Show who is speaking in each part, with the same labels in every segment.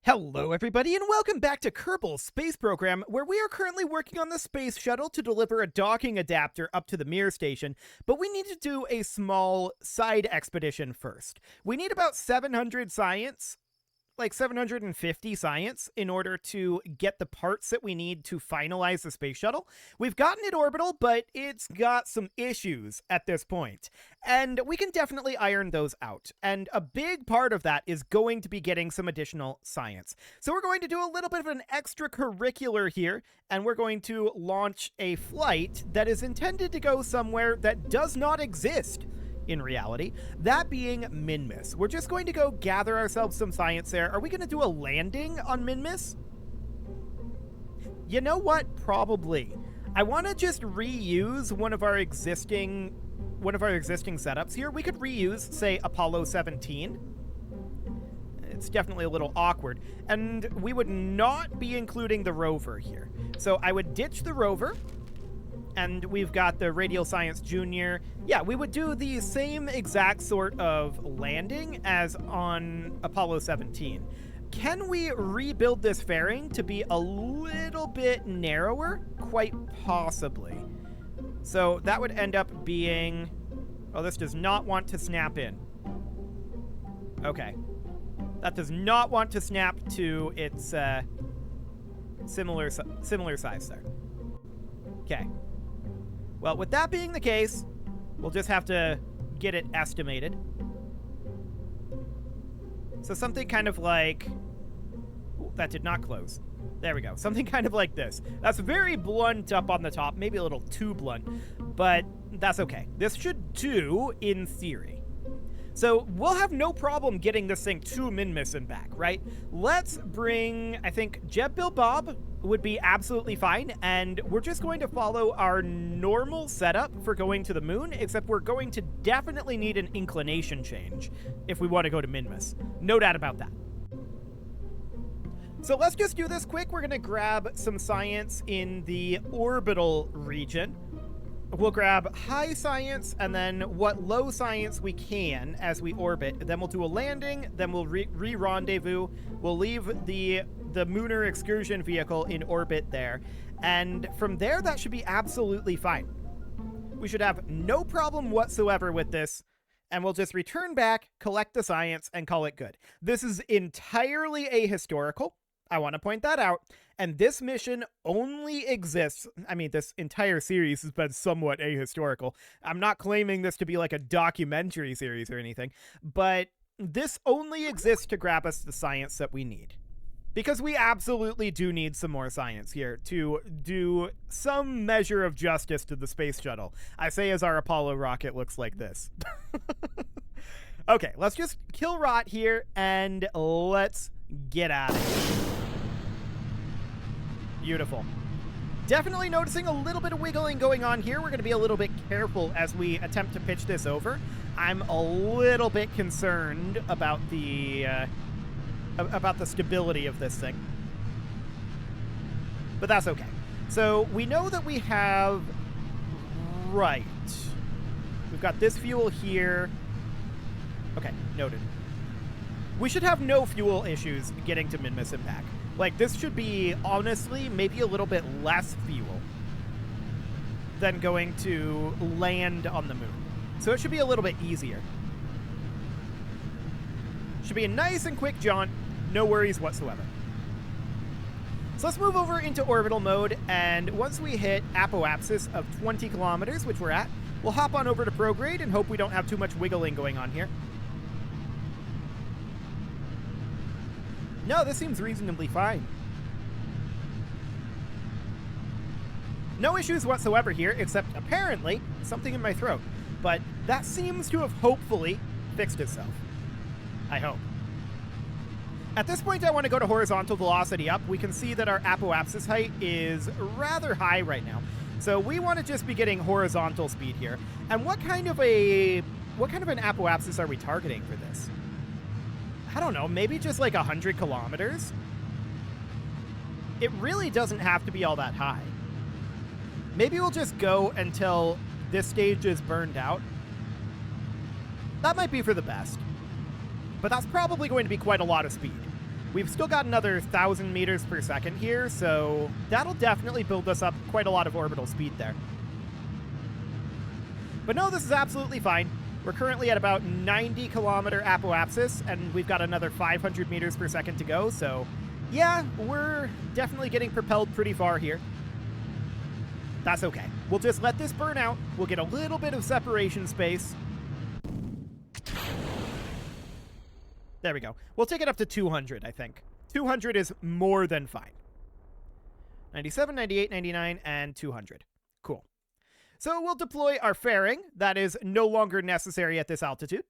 Speaker 1: Hello everybody and welcome back to Kerbal's space program, where we are currently working on the space shuttle to deliver a docking adapter up to the Mir station, but we need to do a small side expedition first. We need about 700 science, like 750 science, in order to get the parts that we need to finalize the space shuttle. We've gotten it orbital, but it's got some issues at this point, and we can definitely iron those out. And a big part of that is going to be getting some additional science. So we're going to do a little bit of an extracurricular here, and we're going to launch a flight that is intended to go somewhere that does not exist in reality, that being Minmus. We're just going to go gather ourselves some science there. Are we going to do a landing on Minmus? You know what? Probably. I want to just reuse one of our existing setups here. We could reuse, say, Apollo 17. It's definitely a little awkward. And we would not be including the rover here. So I would ditch the rover. And we've got the Radial Science Junior. Yeah, we would do the same exact sort of landing as on Apollo 17. Can we rebuild this fairing to be a little bit narrower? Quite possibly. So that would end up being... Oh, this does not want to snap in. Okay. That does not want to snap to its similar size there. Okay. Well, with that being the case, we'll just have to get it estimated. So something kind of like... Ooh, that did not close. There we go. Something kind of like this. That's very blunt up on the top, maybe a little too blunt, but that's okay. This should do in theory. So we'll have no problem getting this thing to Minmus and back, right? Let's bring, I think, Jeb Bill Bob would be absolutely fine, and we're just going to follow our normal setup for going to the moon, except we're going to definitely need an inclination change if we want to go to Minmus. No doubt about that. So let's just do this quick. We're going to grab some science in the orbital region. We'll grab high science and then what low science we can as we orbit. Then we'll do a landing, then we'll re-rendezvous. We'll leave the Lunar excursion vehicle in orbit there. And from there, that should be absolutely fine. We should have no problem whatsoever with this. And we'll just return back, collect the science, and call it good. This is entirely ahistorical. I want to point that out. And this mission only exists... I mean, this entire series has been somewhat ahistorical. I'm not claiming this to be like a documentary series or anything, but this only exists to grab us the science that we need. Because we absolutely do need some more science here to do some measure of justice to the space shuttle. I say as our Apollo rocket looks like this. Okay, let's just kill Rot here, and let's get out of here. Beautiful. Definitely noticing a little bit of wiggling going on here. We're going to be a little bit careful as we attempt to pitch this over. I'm a little bit concerned about the stability of this thing. But that's okay. So we know that we have... Right. We've got this fuel here. Okay, noted. We should have no fuel issues getting to Minmus and back. Like, this should be, honestly, maybe a little bit less fuel than going to land on the moon. So it should be a little bit easier. Should be a nice and quick jaunt, no worries whatsoever. So let's move over into orbital mode, and once we hit apoapsis of 20 kilometers, which we're at, we'll hop on over to prograde and hope we don't have too much wiggling going on here. No, this seems reasonably fine. No issues whatsoever here, except apparently something in my throat. But that seems to have hopefully fixed itself. I hope. At this point, I want to go to horizontal velocity up. We can see that our apoapsis height is rather high right now. So we want to just be getting horizontal speed here. And what kind of an apoapsis are we targeting for this? I don't know, maybe just like 100 kilometers? It really doesn't have to be all that high. Maybe we'll just go until this stage is burned out. That might be for the best. But that's probably going to be quite a lot of speed. We've still got another 1,000 meters per second here, so that'll definitely build us up quite a lot of orbital speed there. But no, this is absolutely fine. We're currently at about 90 kilometer apoapsis, and we've got another 500 meters per second to go, so yeah, we're definitely getting propelled pretty far here. That's okay. We'll just let this burn out. We'll get a little bit of separation space. There we go. We'll take it up to 200, I think. 200 is more than fine. 97, 98, 99, and 200. Cool. So we'll deploy our fairing. That is no longer necessary at this altitude.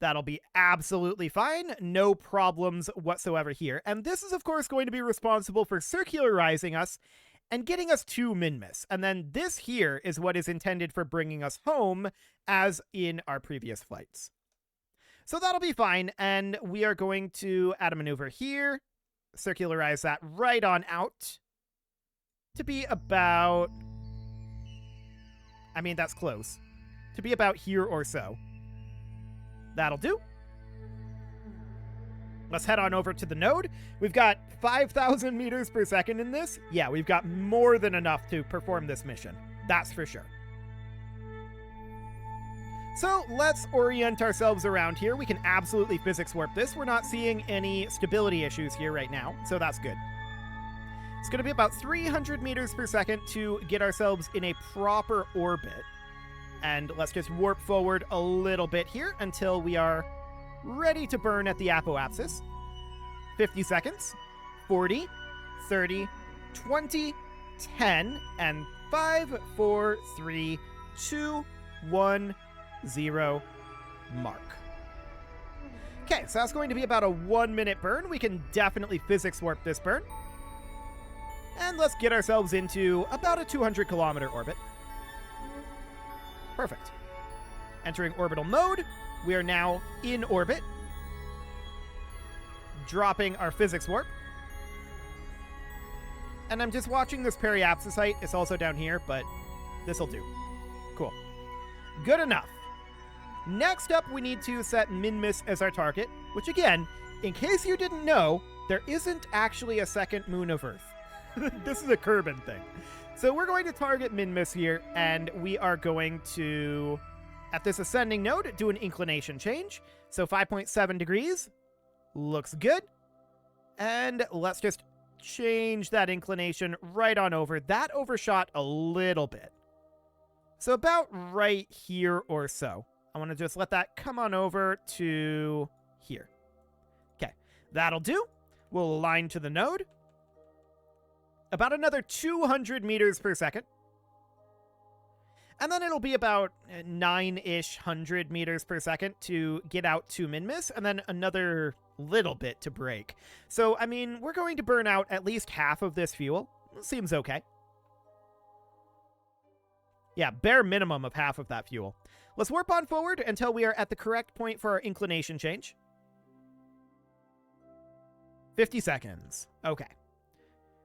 Speaker 1: That'll be absolutely fine. No problems whatsoever here. And this is, of course, going to be responsible for circularizing us and getting us to Minmus. And then this here is what is intended for bringing us home, as in our previous flights. So that'll be fine, and we are going to add a maneuver here, circularize that right on out to be about... I mean, that's close. To be about here or so. That'll do. Let's head on over to the node. We've got 5,000 meters per second in this. Yeah, we've got more than enough to perform this mission. That's for sure. So let's orient ourselves around here. We can absolutely physics warp this. We're not seeing any stability issues here right now, so that's good. It's going to be about 300 meters per second to get ourselves in a proper orbit. And let's just warp forward a little bit here until we are ready to burn at the apoapsis. 50 seconds. 40, 30, 20, 10, and 5, 4, 3, 2, 1, 0, mark. Okay, so that's going to be about a 1-minute burn. We can definitely physics warp this burn. And let's get ourselves into about a 200-kilometer orbit. Perfect. Entering orbital mode. We are now in orbit. Dropping our physics warp. And I'm just watching this periapsisite. It's also down here, but this'll do. Cool. Good enough. Next up, we need to set Minmus as our target, which again, in case you didn't know, there isn't actually a second moon of Earth. This is a Kerbal thing. So we're going to target Minmus here, and we are going to, at this ascending node, do an inclination change. So 5.7 degrees. Looks good. And let's just change that inclination right on over. That overshot a little bit. So about right here or so. I want to just let that come on over to here. Okay, that'll do. We'll align to the node. About another 200 meters per second. And then it'll be about 9-ish 100 meters per second to get out to Minmus, and then another little bit to break. So, I mean, we're going to burn out at least half of this fuel. Seems okay. Yeah, bare minimum of half of that fuel. Let's warp on forward until we are at the correct point for our inclination change. 50 seconds. Okay.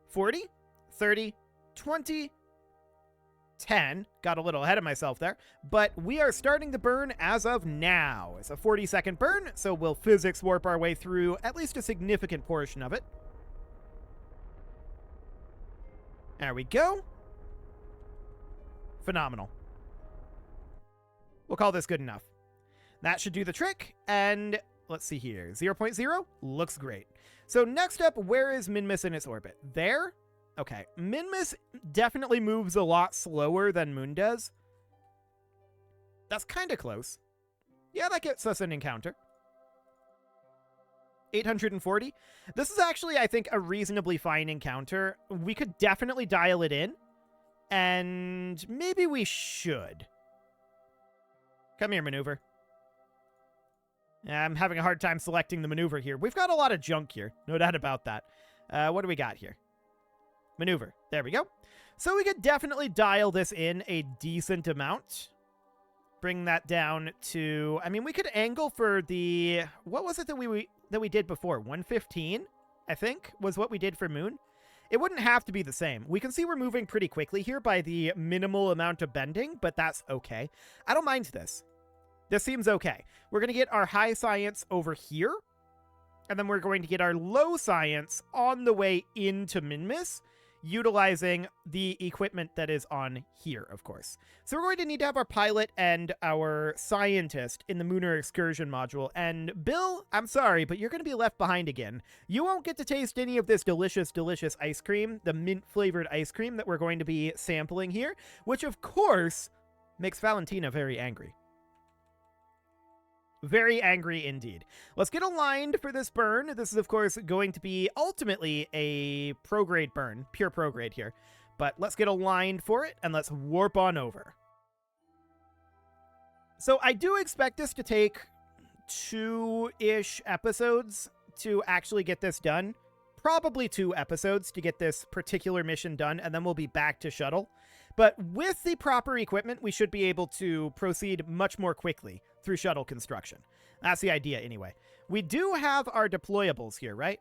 Speaker 1: 40, 30, 20, 10. Got a little ahead of myself there. But we are starting the burn as of now. It's a 40-second burn, so we'll physics warp our way through at least a significant portion of it. There we go. Phenomenal. We'll call this good enough. That should do the trick, and let's see here. 0.0 looks great. So next up, where is Minmus in its orbit? There? Okay, Minmus definitely moves a lot slower than Moon does. That's kind of close. Yeah, that gets us an encounter. 840. This is actually, I think, a reasonably fine encounter. We could definitely dial it in, and maybe we should. Come here, maneuver. I'm having a hard time selecting the maneuver here. We've got a lot of junk here. No doubt about that. What do we got here? Maneuver. There we go. So we could definitely dial this in a decent amount. Bring that down to... I mean, we could angle for the... What was it that we did before? 115, I think, was what we did for Moon. It wouldn't have to be the same. We can see we're moving pretty quickly here by the minimal amount of bending, but that's okay. I don't mind this. This seems okay. We're going to get our high science over here. And then we're going to get our low science on the way into Minmus, utilizing the equipment that is on here, of course. So we're going to need to have our pilot and our scientist in the Lunar Excursion module. And Bill, I'm sorry, but you're going to be left behind again. You won't get to taste any of this delicious, delicious ice cream, the mint-flavored ice cream that we're going to be sampling here, which, of course, makes Valentina very angry. Very angry indeed. Let's get aligned for this burn. This is, of course, going to be ultimately a prograde burn, pure prograde here. But let's get aligned for it, and let's warp on over. So I do expect this to take 2-ish episodes to actually get this done. Probably 2 episodes to get this particular mission done, and then we'll be back to shuttle. But with the proper equipment, we should be able to proceed much more quickly through shuttle construction. That's the idea anyway. We do have our deployables here, right?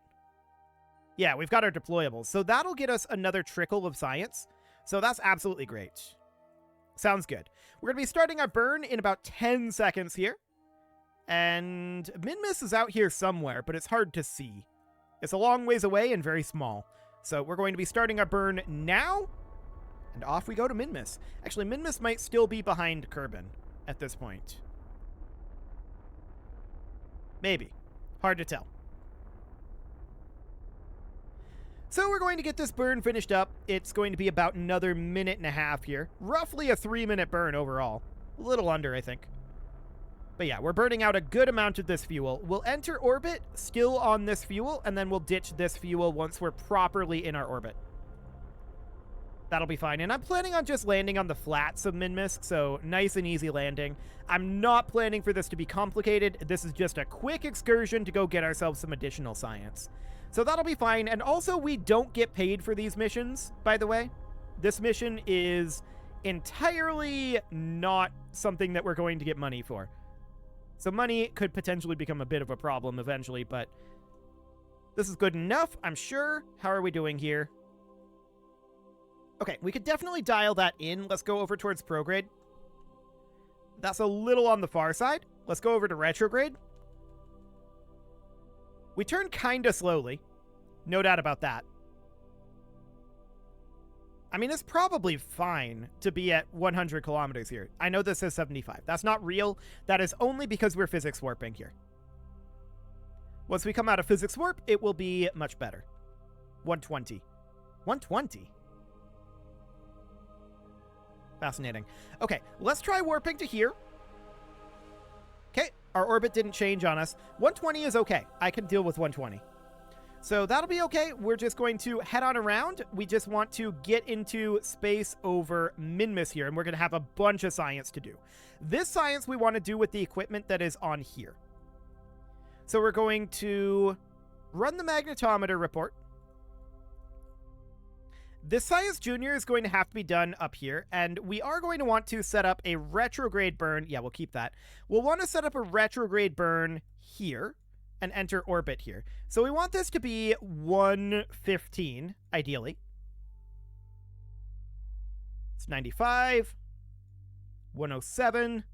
Speaker 1: Yeah, we've got our deployables. So that'll get us another trickle of science. So that's absolutely great. Sounds good. We're going to be starting our burn in about 10 seconds here. And Minmus is out here somewhere, but it's hard to see. It's a long ways away and very small. So we're going to be starting our burn now. And off we go to Minmus. Actually, Minmus might still be behind Kerbal at this point. Maybe. Hard to tell. So we're going to get this burn finished up. It's going to be about another 1.5 minutes here. Roughly a 3-minute burn overall. A little under, I think. But yeah, we're burning out a good amount of this fuel. We'll enter orbit still on this fuel, and then we'll ditch this fuel once we're properly in our orbit. That'll be fine. And I'm planning on just landing on the flats of Minmus, so nice and easy landing. I'm not planning for this to be complicated. This is just a quick excursion to go get ourselves some additional science. So that'll be fine. And also, we don't get paid for these missions, by the way. This mission is entirely not something that we're going to get money for. So money could potentially become a bit of a problem eventually, but this is good enough, I'm sure. How are we doing here? Okay, we could definitely dial that in. Let's go over towards prograde. That's a little on the far side. Let's go over to retrograde. We turn kind of slowly. No doubt about that. I mean, it's probably fine to be at 100 kilometers here. I know this says 75. That's not real. That is only because we're physics warping here. Once we come out of physics warp, it will be much better. 120. 120? Fascinating. Okay, let's try warping to here. Okay, our orbit didn't change on us. 120 is okay. I can deal with 120. So that'll be okay. We're just going to head on around. We just want to get into space over Minmus here, and we're going to have a bunch of science to do. This science we want to do with the equipment that is on here. So we're going to run the magnetometer report. This Science Junior is going to have to be done up here, and we are going to want to set up a retrograde burn. Yeah, we'll keep that. We'll want to set up a retrograde burn here and enter orbit here. So we want this to be 115, ideally. It's 95, 107.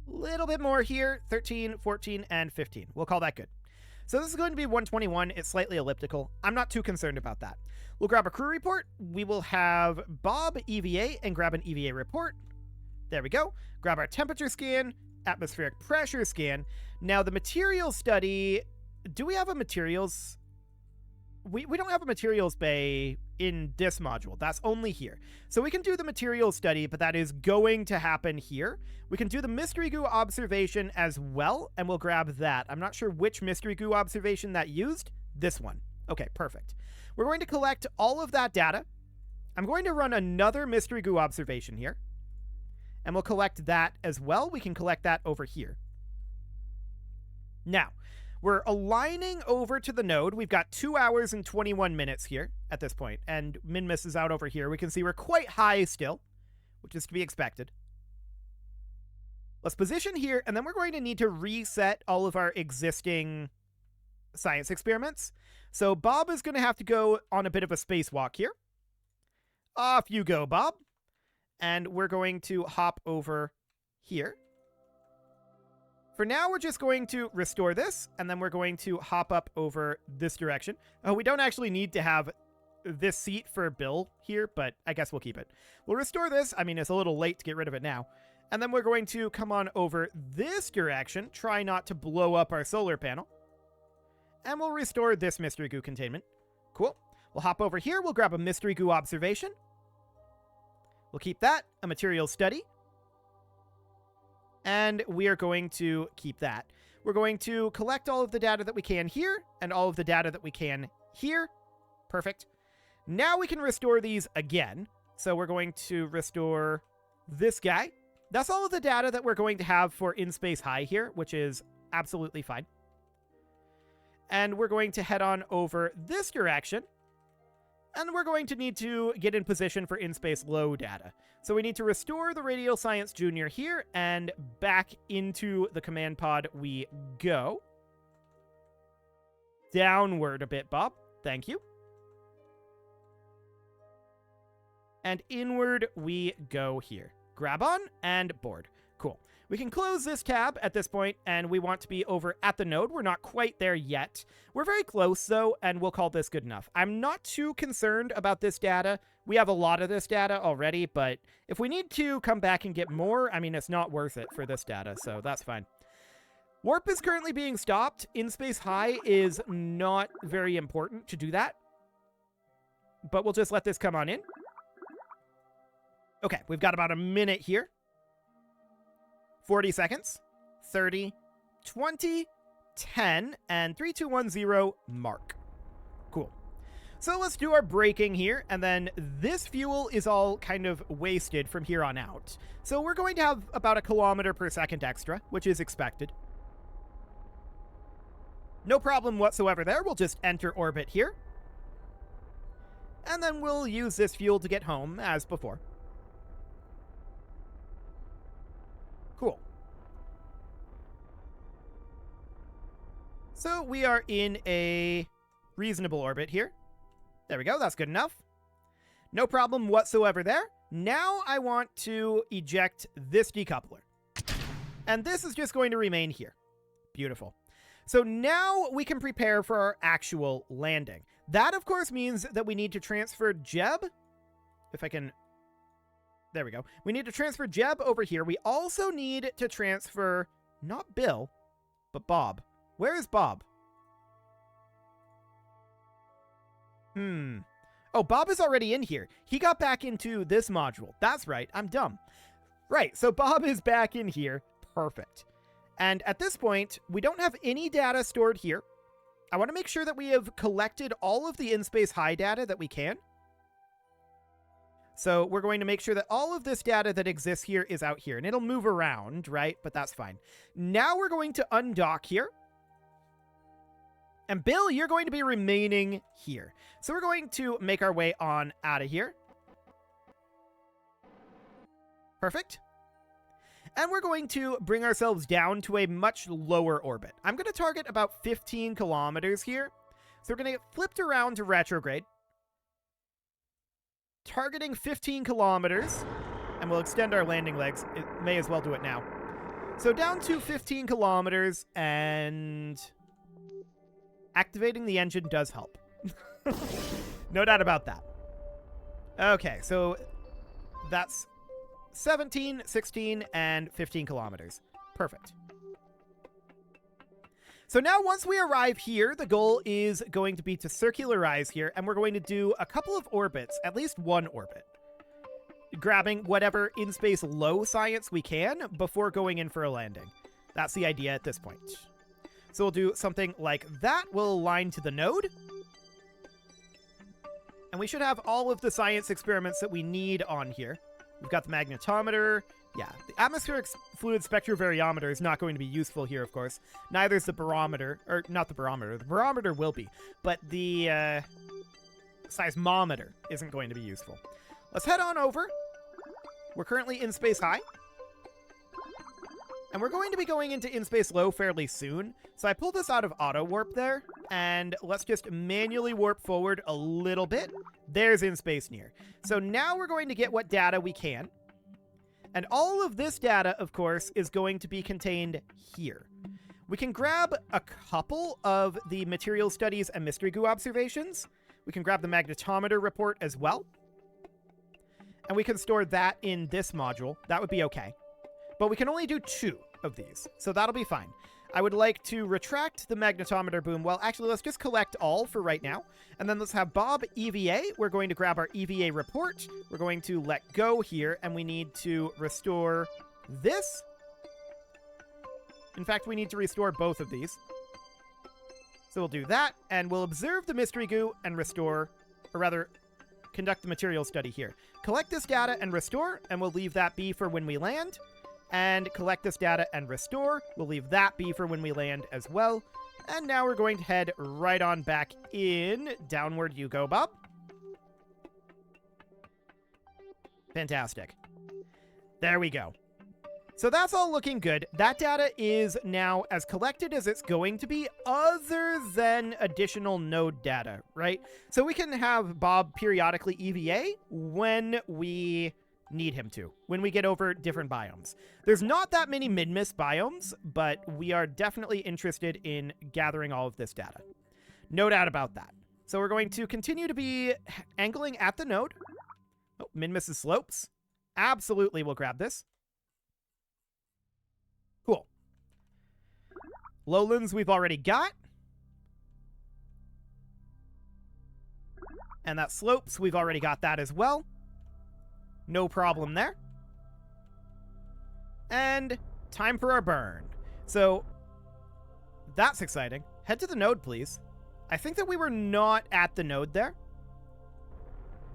Speaker 1: Little bit more here, 13, 14, and 15. We'll call that good. So this is going to be 121. It's slightly elliptical. I'm not too concerned about that. We'll grab a crew report. We will have Bob EVA and grab an EVA report. There we go. Grab our temperature scan, atmospheric pressure scan. Now the materials study, do we have a materials? We don't have a materials bay in this module. That's only here. So we can do the materials study, but that is going to happen here. We can do the mystery goo observation as well, and we'll grab that. I'm not sure which mystery goo observation that used. This one. Okay, perfect. We're going to collect all of that data. I'm going to run another mystery goo observation here, and we'll collect that as well. We can collect that over here. Now, we're aligning over to the node. We've got 2 hours and 21 minutes here at this point, and Minmus is out over here. We can see we're quite high still, which is to be expected. Let's position here, and then we're going to need to reset all of our existing science experiments. So Bob is going to have to go on a bit of a spacewalk here. Off you go, Bob. And we're going to hop over here. For now, we're just going to restore this, and then we're going to hop up over this direction. Oh, we don't actually need to have this seat for Bill here, but I guess we'll keep it. We'll restore this. I mean, it's a little late to get rid of it now. And then we're going to come on over this direction, try not to blow up our solar panel. And we'll restore this mystery goo containment. Cool. We'll hop over here. We'll grab a mystery goo observation. We'll keep that, a material study. And we are going to keep that. We're going to collect all of the data that we can here and all of the data that we can here. Perfect. Now we can restore these again. So we're going to restore this guy. That's all of the data that we're going to have for In Space High here, which is absolutely fine. And we're going to head on over this direction. And we're going to need to get in position for In Space Low data. So we need to restore the Radio Science Junior here, and back into the command pod we go. Downward a bit, Bob. Thank you. And inward we go here. Grab on and board. Cool. We can close this tab at this point, and we want to be over at the node. We're not quite there yet. We're very close, though, and we'll call this good enough. I'm not too concerned about this data. We have a lot of this data already, but if we need to come back and get more, I mean, it's not worth it for this data, so that's fine. Warp is currently being stopped. In Space High is not very important to do that, but we'll just let this come on in. Okay, we've got about a minute here. 40 seconds, 30, 20, 10, and 3, 2, 1, 0, mark. Cool. So let's do our braking here, and then this fuel is all kind of wasted from here on out. So we're going to have about 1 kilometer per second extra, which is expected. No problem whatsoever there. We'll just enter orbit here. And then we'll use this fuel to get home, as before. Cool. So we are in a reasonable orbit here. There we go. That's good enough. No problem whatsoever there. Now I want to eject this decoupler. And this is just going to remain here. Beautiful. So now we can prepare for our actual landing. That, of course, means that we need to transfer Jeb. If I can... There we go. We need to transfer Jeb over here. We also need to transfer, not Bill, but Bob. Where is Bob? Oh, Bob is already in here. He got back into this module. That's right. I'm dumb. Right, so Bob is back in here. Perfect. And at this point, we don't have any data stored here. I want to make sure that we have collected all of the In Space High data that we can. So we're going to make sure that all of this data that exists here is out here. And it'll move around, right? But that's fine. Now we're going to undock here. And Bill, you're going to be remaining here. So we're going to make our way on out of here. Perfect. And we're going to bring ourselves down to a much lower orbit. I'm going to target about 15 kilometers here. So we're going to get flipped around to retrograde. Targeting 15 kilometers, and we'll extend our landing legs. It may as well do it now. So down to 15 kilometers, and activating the engine does help. No doubt about that. Okay, so that's 17, 16, and 15 kilometers. Perfect. So now once we arrive here, the goal is going to be to circularize here, and we're going to do a couple of orbits, at least one orbit, grabbing whatever in-space low science we can before going in for a landing. That's the idea at this point. So we'll do something like that. We'll align to the node. And we should have all of the science experiments that we need on here. We've got the magnetometer. Yeah, the atmospheric fluid spectrovariometer is not going to be useful here, of course. Neither is the barometer, or not the barometer. The barometer will be, but the seismometer isn't going to be useful. Let's head on over. We're currently in Space High. And we're going to be going into In Space Low fairly soon. So I pulled this out of auto warp there, and let's just manually warp forward a little bit. There's In Space Near. So now we're going to get what data we can. And all of this data, of course, is going to be contained here. We can grab a couple of the material studies and mystery goo observations. We can grab the magnetometer report as well. And we can store that in this module. That would be okay. But we can only do 2 of these, so that'll be fine. I would like to retract the magnetometer boom. Well, actually, let's just collect all for right now. And then let's have Bob EVA. We're going to grab our EVA report. We're going to let go here, and we need to restore this. In fact, we need to restore both of these. So we'll do that, and we'll observe the mystery goo and restore, or rather, conduct the material study here. Collect this data and restore, and we'll leave that be for when we land. And collect this data and restore. We'll leave that be for when we land as well. And now we're going to head right on back in. Downward you go, Bob. Fantastic. There we go. So that's all looking good. That data is now as collected as it's going to be, other than additional node data, right? So we can have Bob periodically EVA when we need him to, when we get over different biomes. There's not that many mid-miss biomes, but we are definitely interested in gathering all of this data. No doubt about that. So we're going to continue to be angling at the node. Oh, mid-misses slopes. Absolutely, we'll grab this. Cool. Lowlands we've already got. And that slopes, we've already got that as well. No problem there. And time for our burn. So that's exciting. Head to the node, please. I think that we were not at the node there.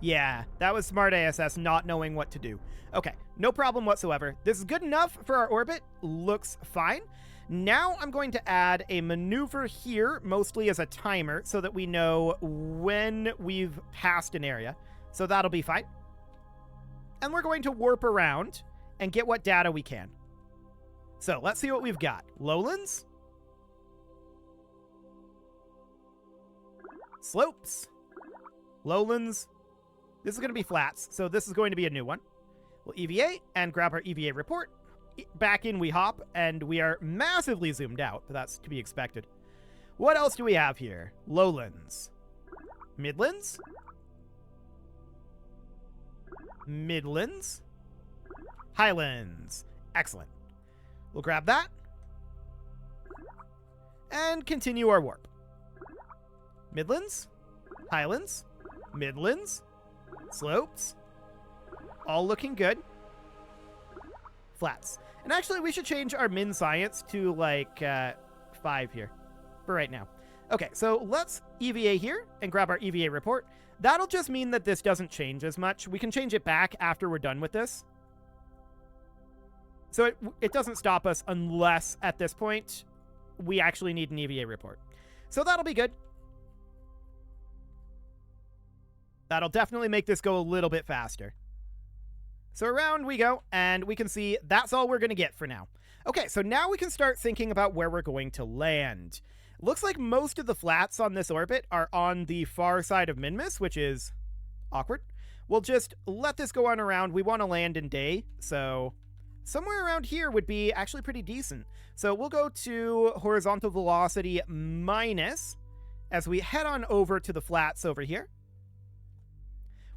Speaker 1: Yeah, that was smart ASS not knowing what to do. Okay, no problem whatsoever. This is good enough for our orbit. Looks fine. Now I'm going to add a maneuver here, mostly as a timer, so that we know when we've passed an area. So that'll be fine. And we're going to warp around and get what data we can. So let's see what we've got. Lowlands. Slopes. Lowlands. This is going to be flats, so this is going to be a new one. We'll EVA and grab our EVA report. Back in we hop, and we are massively zoomed out, but that's to be expected. What else do we have here? Lowlands. Midlands. Midlands. Highlands. Excellent. We'll grab that. And continue our warp. Midlands. Highlands. Midlands. Slopes. All looking good. Flats. And actually, we should change our min science to, like, 5 here for right now. Okay, so let's EVA here and grab our EVA report. That'll just mean that this doesn't change as much. We can change it back after we're done with this. So it doesn't stop us unless, at this point, we actually need an EVA report. So that'll be good. That'll definitely make this go a little bit faster. So around we go, and we can see that's all we're going to get for now. Okay, so now we can start thinking about where we're going to land. Looks like most of the flats on this orbit are on the far side of Minmus, which is awkward. We'll just let this go on around. We want to land in day, so somewhere around here would be actually pretty decent. So we'll go to horizontal velocity minus as we head on over to the flats over here.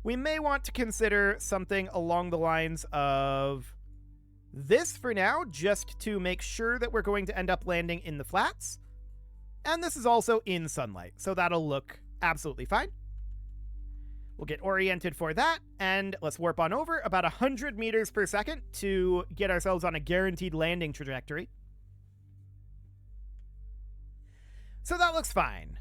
Speaker 1: We may want to consider something along the lines of this for now, just to make sure that we're going to end up landing in the flats. And this is also in sunlight, so that'll look absolutely fine. We'll get oriented for that, and let's warp on over about 100 meters per second to get ourselves on a guaranteed landing trajectory. So that looks fine.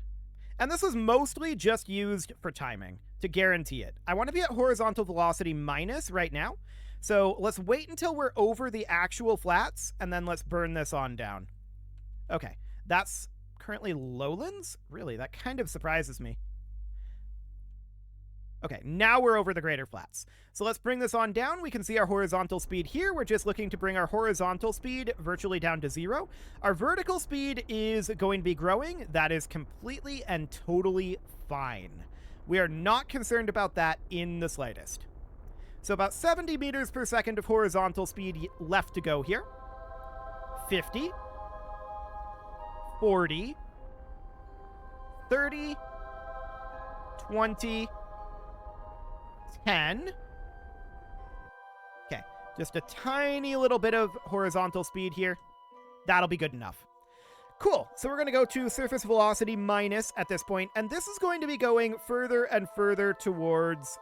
Speaker 1: And this was mostly just used for timing, to guarantee it. I want to be at horizontal velocity minus right now, so let's wait until we're over the actual flats, and then let's burn this on down. Okay, that's currently lowlands? Really, that kind of surprises me. Okay, now we're over the greater flats. So let's bring this on down. We can see our horizontal speed here. We're just looking to bring our horizontal speed virtually down to 0. Our vertical speed is going to be growing. That is completely and totally fine. We are not concerned about that in the slightest. So about 70 meters per second of horizontal speed left to go here. 50. 40. 30. 20. 10. Okay, just a tiny little bit of horizontal speed here. That'll be good enough. Cool, so we're going to go to surface velocity minus at this point, and this is going to be going further and further towards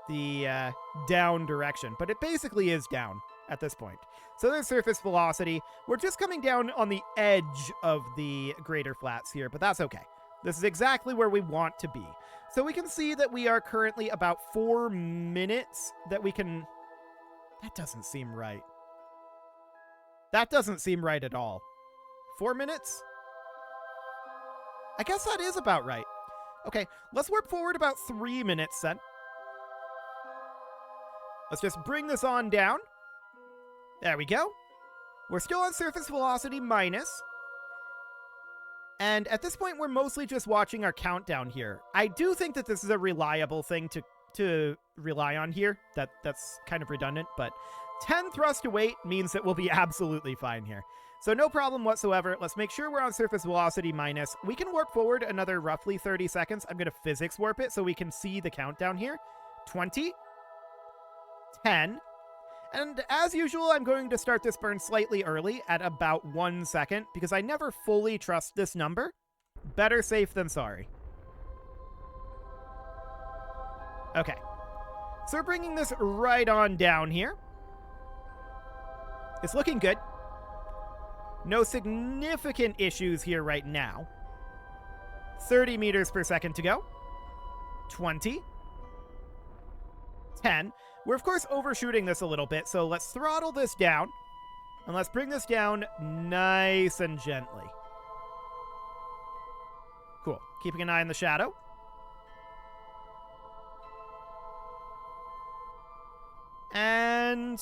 Speaker 1: the down direction, but it basically is down at this point. So there's surface velocity. We're just coming down on the edge of the greater flats here, but that's okay. This is exactly where we want to be. So we can see that we are currently about 4 minutes that we can... That doesn't seem right. That doesn't seem right at all. 4 minutes? I guess that is about right. Okay, let's warp forward about 3 minutes then. Let's just bring this on down. There we go. We're still on surface velocity minus. And at this point, we're mostly just watching our countdown here. I do think that this is a reliable thing to rely on here. That's kind of redundant, but 10 thrust to weight means that we'll be absolutely fine here. So no problem whatsoever. Let's make sure we're on surface velocity minus. We can warp forward another roughly 30 seconds. I'm going to physics warp it so we can see the countdown here. 20. 10. And as usual, I'm going to start this burn slightly early at about 1 second because I never fully trust this number. Better safe than sorry. Okay. So we're bringing this right on down here. It's looking good. No significant issues here right now. 30 meters per second to go. 20. 10. We're, of course, overshooting this a little bit, so let's throttle this down. And let's bring this down nice and gently. Cool. Keeping an eye on the shadow. And...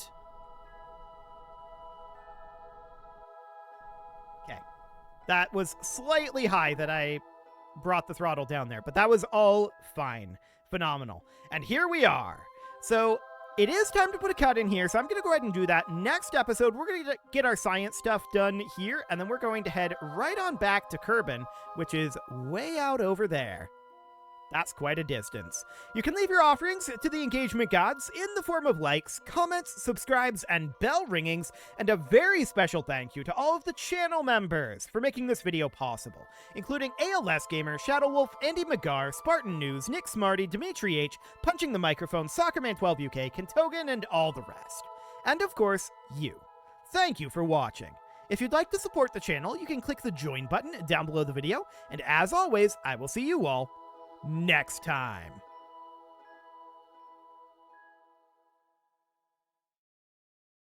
Speaker 1: okay. That was slightly high that I brought the throttle down there, but that was all fine. Phenomenal. And here we are. So... it is time to put a cut in here, so I'm going to go ahead and do that. Next episode, we're going to get our science stuff done here, and then we're going to head right on back to Kerbal, which is way out over there. That's quite a distance. You can leave your offerings to the engagement gods in the form of likes, comments, subscribes, and bell ringings, and a very special thank you to all of the channel members for making this video possible, including ALS Gamer, Shadow Wolf, Andy McGar, Spartan News, Nick Smarty, Dimitri H, Punching the Microphone, Soccerman12UK, Kentogan, and all the rest. And of course, you. Thank you for watching. If you'd like to support the channel, you can click the join button down below the video, and as always, I will see you all next time.